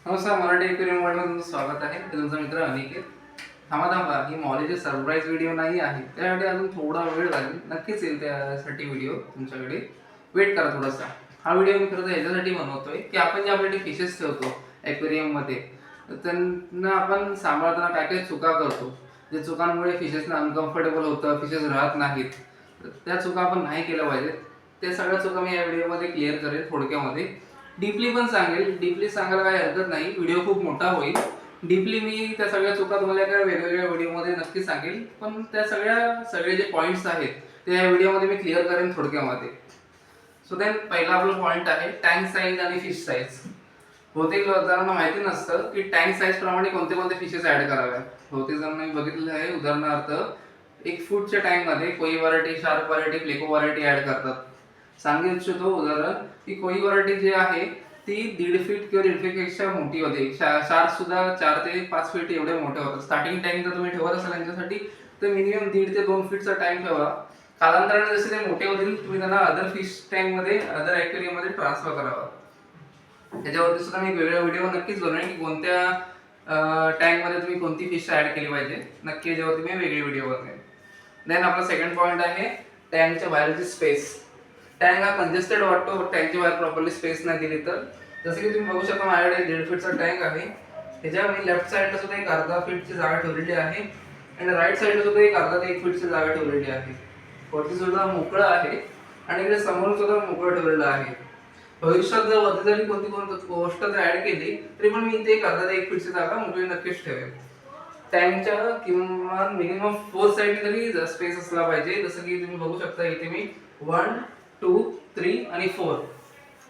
नमस्कार, मराठी एक्वेरियममध्ये तुमचं स्वागत आहे. मी तुमचा मित्र अनिकेत. थांबा ही मॉलीची सरप्राईज व्हिडिओ नाही आहे, त्यासाठी अजून थोडा वेळ लागेल. नक्कीच येईल त्यासाठी व्हिडिओ तुमच्याकडे. वेट करा थोडासा. हा व्हिडिओ मी खरं तर याच्यासाठी बनवतोय की आपण जे आपले फिशेस ठेवतो एक्वेरियममध्ये, तर त्यांना आपण सांभाळताना काय काय चुका करतो, जे चुकांमुळे फिशेसना अनकम्फर्टेबल होतं, फिशेस राहत नाहीत. तर त्या चुका आपण नाही केल्या पाहिजेत. त्या सगळ्या चुका मी या व्हिडिओमध्ये क्लिअर करेल थोडक्यामध्ये. डीपली पण सांगेल. डीपली सांगायला काही हरकत नाही, व्हिडिओ खूप मोठा होईल. डीपली मी त्या सगळ्या चुका तुम्हाला एका वेगवेगळ्या व्हिडिओमध्ये नक्की सांगेल, पण त्या सगळे जे पॉईंट्स आहेत ते या व्हिडिओमध्ये मी क्लिअर करेन थोडक्यामध्ये. सो देन पहिला आपला पॉईंट आहे टँक साईज आणि फिश साईज. बहुतेक जणांना माहिती नसतं की टँक साईज प्रमाणे कोणते कोणते फिशेस ऍड कराव्यात. बहुतेक जणांनी बघितलेलं आहे. उदाहरणार्थ 1 फूटच्या टँकमध्ये koi variety, shark variety, pleco variety add करतात. सांगू इच्छितो उदाहरण की कोई व्हरायटी जी आहे ती 1.5 फीट किंवा 1.5 फीटपेक्षा मोठी होते. शार्क सुद्धा 4 ते 5 फीट एवढे मोठे होतात. स्टार्टिंग टँक जर तुम्ही ठेवत असाल यांच्यासाठी तर मिनिमम 1.5 ते 2 फीटचा टँक ठेवा. कालांतराने जसे ते मोठे होतील तुम्ही त्यांना अदर फिश टँक मध्ये, अदर ॲक्वेरियम मध्ये ट्रान्सफर करावा. त्याच्यावरती सुद्धा मी एक वेगळा व्हिडिओ नक्कीच बनवेन की कोणत्या टँक मध्ये तुम्ही कोणती फिश ऍड केली पाहिजे. नक्की याच्यावरती मी वेगळी व्हिडिओ बनवेन. देन आपला सेकंड पॉईंट आहे टँकच्या बाहेरची स्पेस. टँक हा कंजेस्टेड वाटतो टँकच्या बाहेर प्रॉपरली स्पेस नाही दिली तर. जसं की तुम्ही बघू शकता माझ्याकडे 1.5 फीटचा टँक आहे. त्याच्या मी लेफ्ट साईडला सुद्धा एक अर्धा फीटची जागा ठेवलेली आहे आणि राईट साईडला सुद्धा एक अर्धा ते 1 फीटची जागा ठेवलेली आहे. वरती सुद्धा मोकळं आहे आणि इकडे समोर सुद्धा मोकळं ठेवलेलं आहे. भविष्यात जर वरती जरी कोणती गोष्ट जर ऍड केली तरी पण मी इथे एक अर्धा ते 1 फीटची जागा मोकळी नक्कीच ठेवेन. टँकच्या किमान मिनिमम 4 साईड तरी स्पेस असला पाहिजे. जसं की तुम्ही बघू शकता इथे मी 1, 2, 3 आणि 4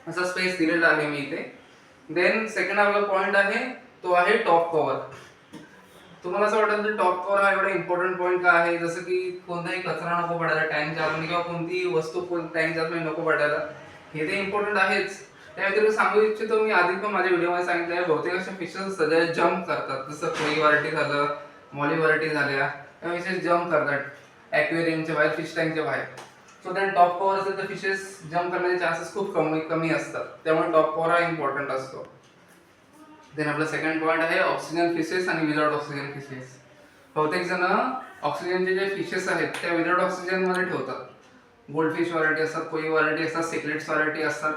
असा स्पेस दिलेला आहे मी इथे. देन सेकंड आपला पॉईंट आहे तो आहे टॉप कव्हर. तुम्हाला असं वाटेल की टॉप कव्हर हा एवढा इम्पॉर्टंट पॉईंट का आहे. जसं की कोणताही कचरा नको पडायला टँकच्या आतमध्ये किंवा कोणती वस्तू टँकच्या आतमध्ये नको पडायला, हे ते इम्पॉर्टंट आहेच. त्या व्यतिरिक्त सांगू इच्छितो मी आधी पण माझ्या व्हिडिओमध्ये सांगितलं आहे, बहुतेक अशा फिशेस असतात ज्या जम्प करतात. जसं कोई व्हरायटी झालं, मॉली व्हरायटी झाल्या, त्या फिशेस जम्प करतात ॲक्वेरियमच्या बाहेर, फिश टँकच्या बाहेर. सो देन टॉप कव्हर असेल तर फिशेस जम्प करण्याचे चान्सेस खूप कमी असतात. त्यामुळे टॉप कव्हर हा इम्पॉर्टंट असतो. देन आपला सेकंड पॉईंट आहे ऑक्सिजन फिशेस आणि विदाउट ऑक्सिजन फिशेस. बहुतेक जण ऑक्सिजनचे जे फिशेस आहेत त्या विदाउट ऑक्सिजन मध्ये ठेवतात. गोल्डफिश व्हरायटी असतात, कोई व्हरायटी असतात, सिक्रेट्स व्हरायटी असतात.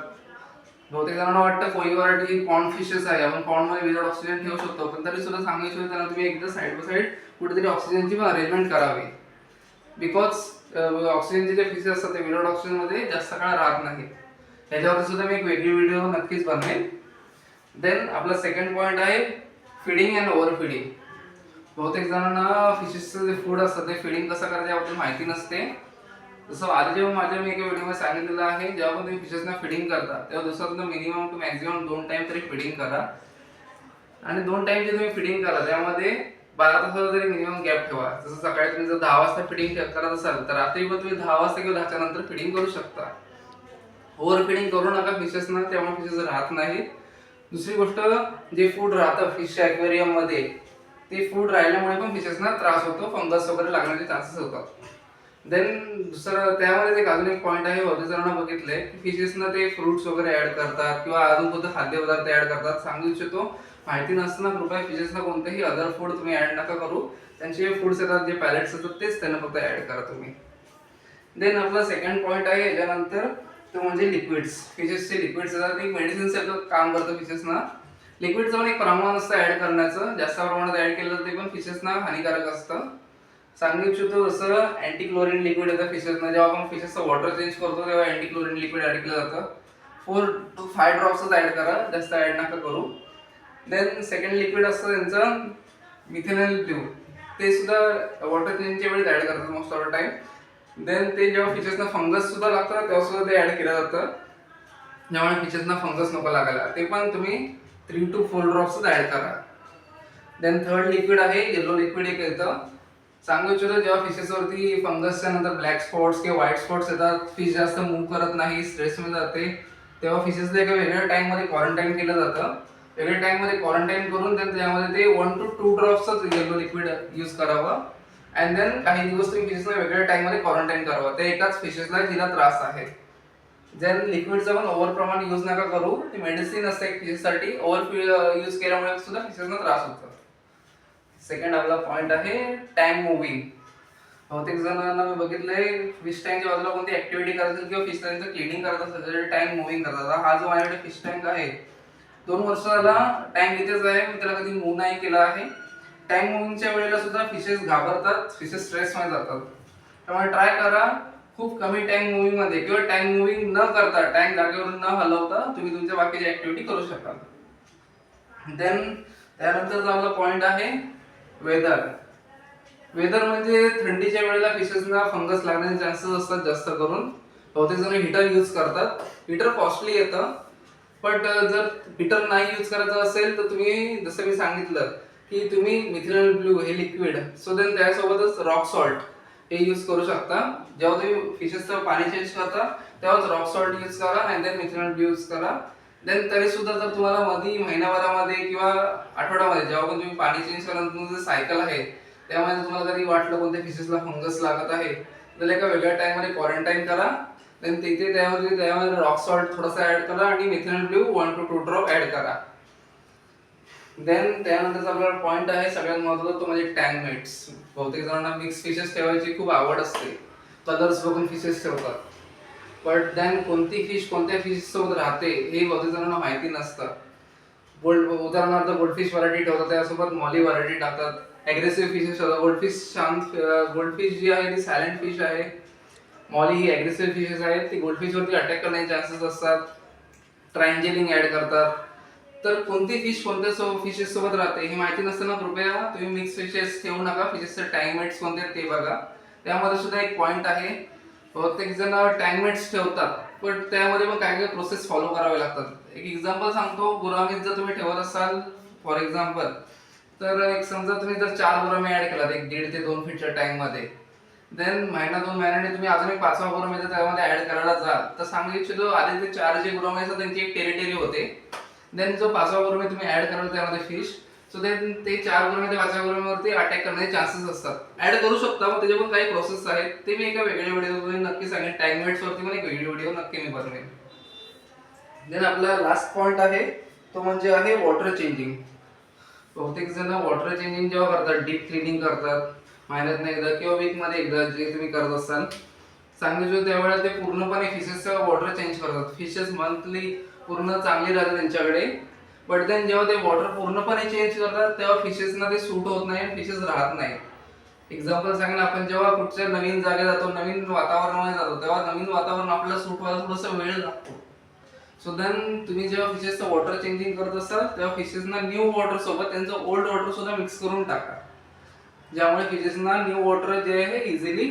बहुतेक जणांना वाटतं कोई व्हरायटी ही पॉन्ड फिशेस आहे, आपण पॉन्ड मध्ये विदाउट ऑक्सिजन ठेवू शकतो. पण तरी सुद्धा सांगायचं त्यांना तुम्ही एकदा साईड बाय साईड कुठेतरी ऑक्सिजनची पण अरेंजमेंट करावी. बिकॉज ऑक्सिजनचे जे फिशेस असतात ते विदाउट ऑक्सिजन मध्ये जास्त काळ राहत नाहीत. याच्यावरती सुद्धा मी एक वेगळी व्हिडिओ नक्कीच बनवेन. देन आपला सेकंड पॉईंट आहे फिडिंग अँड ओव्हर फिडिंग. बहुतेक जणांना फिशेसचं जे फूड असतं ते फिडिंग कसं करायचं याबद्दल माहिती नसते. जसं आधी जेव्हा माझ्या मी एका व्हिडिओमध्ये सांगितलेलं आहे, जेव्हा पण तुम्ही फिशेसना फिडिंग करता तेव्हा दिवसातून मिनिमम टू मॅक्झिमम 2 टाइम तरी फिडिंग करा. आणि 2 टाइम जे तुम्ही फिडिंग करा त्यामध्ये 12 तासाचा तरी मिनिमम गॅप ठेवा. जसं सकाळी तुम्ही जर 10 वाजता फिडिंग करत असाल तर रात्री पण तुम्ही 10 वाजता किंवा 10च्या नंतर फिडिंग करू शकता. ओव्हर फिडिंग करू नका फिशेसना, त्यामुळे फिशेस राहत नाही. दुसरी गोष्ट, जे फूड राहतं फिश ॲक्वेरियम मध्ये ते फूड राहिल्यामुळे पण फिशेसना त्रास होतो, फंगस वगैरे लागण्याचे चान्सेस होतात. देन दुसरं त्यामध्ये एक अजून एक पॉईंट आहे. बहुतेक जणांना बघितलंय की फिशेसना ते फ्रुट्स वगैरे ऍड करतात किंवा अजून कोणते खाद्यपदार्थ ऍड करतात. सांगू इच्छितो माहिती नसताना कृपया फिशेसना कोणतेही अदर फूड तुम्ही ऍड नका करू. त्यांचे जे फूड्स येतात, जे पॅलेट्स येतात तेच त्यांना फक्त ऍड करा तुम्ही. देन आपला सेकंड पॉईंट आहे याच्यानंतर तो म्हणजे लिक्विड्स. फिशेसचे लिक्विड्स येतात ते मेडिसिन सारखं काम करतं फिशेसना. लिक्विडचं पण एक प्रमाण असतं ऍड करण्याचं. जास्त प्रमाणात ऍड केलं तर ते पण फिशेसना हानिकारक असतं. सांगू इच्छितो जसं अँटी क्लोरीन लिक्विड येतं फिशेसना. जेव्हा आपण फिशेसचं वॉटर चेंज करतो तेव्हा अँटी क्लोरीन लिक्विड ऍड केलं जातं. 4 to 5 ड्रॉप्सच ऍड करा, जास्त ऍड नका करू. देन सेकंड लिक्विड असतं त्यांचं मिथेनॉल ब्लू. ते सुद्धा वॉटर चेंजच्या वेळेस ऍड करतात most of the time. Then ते जेव्हा फिशेसना फंगस सुद्धा लागतं तेव्हा सुद्धा ते ऍड केलं जातं, ज्यामुळे फिशेसना फंगस नको लागायला. ते पण तुम्ही 3 to 4 ड्रॉप्सच ऍड करा. देन थर्ड लिक्विड आहे येलो लिक्विड एक येतं. सांगू इच्छितो जेव्हा फिशेसवरती फंगसच्या नंतर ब्लॅक स्पॉट्स किंवा व्हाईट स्पॉट्स येतात, फिश जास्त मूव्ह करत नाही, स्ट्रेसमध्ये जाते, तेव्हा फिशेसला एका वेगळ्या टँकमध्ये क्वारंटाईन केलं जातं. वेगळ्या टँकमध्ये क्वारंटाईन करून त्यामध्ये ते 1 to 2 ड्रॉप्सच येलो लिक्विड यूज करावं. अँड देन काही दिवस तुम्ही फिशेसला वेगळ्या टँकमध्ये क्वारंटाईन करावं. ते एकाच फिशेसला जिला त्रास आहे. देन लिक्विडचा पण ओव्हर प्रमाण यूज नका करू, ते मेडिसिन असते फिशेससाठी. ओव्हर यूज केल्यामुळे सुद्धा फिशेसना त्रास होतो. सेकंड आपला पॉइंट आहे टँक मुव्हिंग. बहुतेक जणांना मी बघितलंय फिश टँकच्या बाजूला कोणती ऍक्टिव्हिटी करत असेल किंवा फिश टँकचं क्लिनिंग करत असेल तर टँक मुव्हिंग करतात. हा जो माझ्याकडे फिश टँक आहे 2 वर्ष झाला टँक इथेच आहे, मी त्याला कधी मूव्ह नाही केला आहे. टँक मुव्हिंगच्या वेळेला सुद्धा फिशेस घाबरतात, फिशेस स्ट्रेसमध्ये जातात. त्यामुळे ट्राय करा खूप कमी टँक मुव्हिंग मध्ये किंवा टँक मुव्हिंग न करता, टँक जागेवरून न हलवता तुम्ही तुमच्या बाकीची ऍक्टिव्हिटी करू शकाल. देन त्यानंतर आपला पॉइंट आहे वेदर. वेदर म्हणजे थंडीच्या वेळेला फिशेसना फंगस लागण्याचे चान्सेस असतात जास्त करून. बहुतेक जण हीटर यूज करतात. हीटर कॉस्टली येतं, बट जर हीटर नाही यूज करायचं असेल तर तुम्ही जसं मी सांगितलं की तुम्ही मिथिनॉल ब्लू हे लिक्विड, सो देन त्यासोबतच रॉक सॉल्ट हे यूज करू शकता. जेव्हा तुम्ही फिशेसचं पाणी चेंज करता तेव्हाच रॉक सॉल्ट यूज करा आणि देन मिथिनॉल ब्लू यूज करा. देन तरी सुद्धा जर तुम्हाला मध्ये महिनाभरामध्ये किंवा आठवड्यामध्ये जेव्हा पण तुम्ही पाणी चेंज करा तुमचं सायकल आहे त्यामध्ये तुम्हाला कधी वाटलं कोणत्या फिशेसला फंगस लागत आहे तर एका वेगळ्या टाइममध्ये क्वारंटाईन करा. देन तिथे त्यामध्ये रॉक सॉल्ट थोडासा ऍड करा आणि मिथिनॉल ब्लू 1 to 2 ड्रॉप ऍड करा. देन त्यानंतर आपला पॉइंट आहे सगळ्यात महत्त्वाचा, तो म्हणजे टँक मेट्स. बहुतेक जणांना मिक्स फिशेस ठेवायची खूप आवड असते, कलर्स बघून फिशेस ठेवतात. बट देन कोणती फिश कोणत्या फिश सोबत राहते हे बहुतेक जणांना माहिती नसतं. उदाहरणार्थ गोल्डफिश व्हरायटी ठेवतात त्यासोबत मॉली व्हरायटी टाकतात. ॲग्रेसिव्ह फिशेस ठेवतात. गोल्डफिश शांत, गोल्डफिश जी आहे ती सायलेंट फिश आहे. मॉली ही ॲग्रेसिव्ह फिशेस आहेत, ती गोल्डफिशवरती अटॅक करण्याचे चान्सेस असतात. ट्रायंजेलिंग ऍड करतात. तर कोणती फिश कोणत्या फिशेस सोबत राहते हे माहिती नसताना कृपया तुम्ही मिक्स फिशेस ठेवू नका. फिशेसचे टँकमेट्स कोणते ते बघा. त्यामध्ये सुद्धा एक पॉइंट आहे, प्रत्येक जण टँकमेट्स ठेवतात पण त्यामध्ये पण काही काही प्रोसेस फॉलो करावे लागतात. एक एक्झाम्पल सांगतो, गुरामीत जर तुम्ही ठेवत असाल फॉर एक्झाम्पल, तर एक समजा तुम्ही जर 4 गुरामी ऍड केलात 1.5 ते 2 फीटच्या टँक मध्ये, देन महिना 2 महिन्याने तुम्ही अजून एक 5वा गुरामी जर त्यामध्ये ऍड करायला जाल तर सांगू इच्छितो आधी ते 4 जे गुरामी असतात त्यांची एक टेरिटरी होते. देन जो 5वा गुरामी तुम्ही ऍड कराल त्यामध्ये फिश, सो देन ते 4 गुरामी ते 5व्या गुरामीवरती अटॅक करण्याचे चान्सेस असतात. ऍड करू शकता, मग त्याचे पण काही प्रोसेस आहेत ते मी एका वेगळ्या व्हिडिओमध्ये नक्की सांगेन. टँकमेट्स वरती पण एक वेगळी व्हिडिओ नक्की मी बनवेन. देन आपला लास्ट पॉइंट आहे तो म्हणजे आहे वॉटर चेंजिंग. बहुतेक जण वॉटर चेंजिंग जेव्हा करतात, डीप क्लिनिंग करतात महिन्यातनं एकदा किंवा वीकमध्ये एकदा जे तुम्ही करत असाल, सांगितलं त्यावेळेला ते पूर्णपणे फिशेसचं वॉटर चेंज करतात. फिशेस मंथली पूर्ण चांगली राहते त्यांच्याकडे, बट देन जेव्हा ते वॉटर पूर्णपणे चेंज करतात तेव्हा फिशेसना ते सूट होत नाही आणि फिशेस राहत नाही. एक्झाम्पल सांगेन, आपण जेव्हा कुठच्या नवीन जागेत जातो, नवीन वातावरणामध्ये जातो, तेव्हा नवीन वातावरण आपल्याला सूट व्हायला थोडासा वेळ लागतो. सो देन तुम्ही जेव्हा फिशेसचं वॉटर चेंजिंग करत असाल तेव्हा फिशेसना न्यू वॉटर सोबत त्यांचं ओल्ड वॉटर सुद्धा मिक्स करून टाका, ज्यामुळे फिशेसना न्यू वॉटर जे आहे इझिली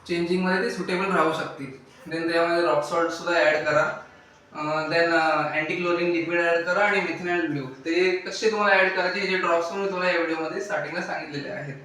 चेंजिंग मध्ये ते सुटेबल राहू शकतील. देन त्यामध्ये रॉक सॉल्ट सुद्धा ऍड करा. Then anti chlorine liquid add करा आणि मिथिनॉल ब्लू. ते कसे तुम्हाला ऍड करायचे हे जे ड्रॉप्स मी तुम्हाला या व्हिडिओमध्ये स्टार्टिंगला सांगितलेले आहेत.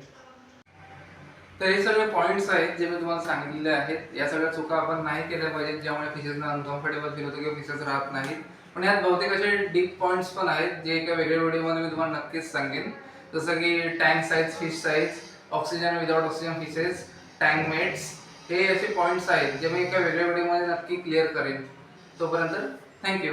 तर हे सगळे पॉइंट्स आहेत जे मी तुम्हाला सांगितलेले आहेत. या सगळ्या चुका आपण नाही केल्या पाहिजेत ज्यामुळे फिशेसना अनकम्फर्टेबल फील होतं किंवा फिशेस राहत नाहीत. पण यात बहुतेक असे डीप पॉइंट्स पण आहेत जे एका वेगळ्या व्हिडिओमध्ये मी तुम्हाला नक्कीच सांगेन. जसं की tank size, fish size, oxygen without oxygen fishes, tank mates, हे असे पॉइंट्स आहेत जे मी एका वेगळ्या व्हिडिओमध्ये नक्की क्लिअर करेन. तोपर्यंत थँक्यू.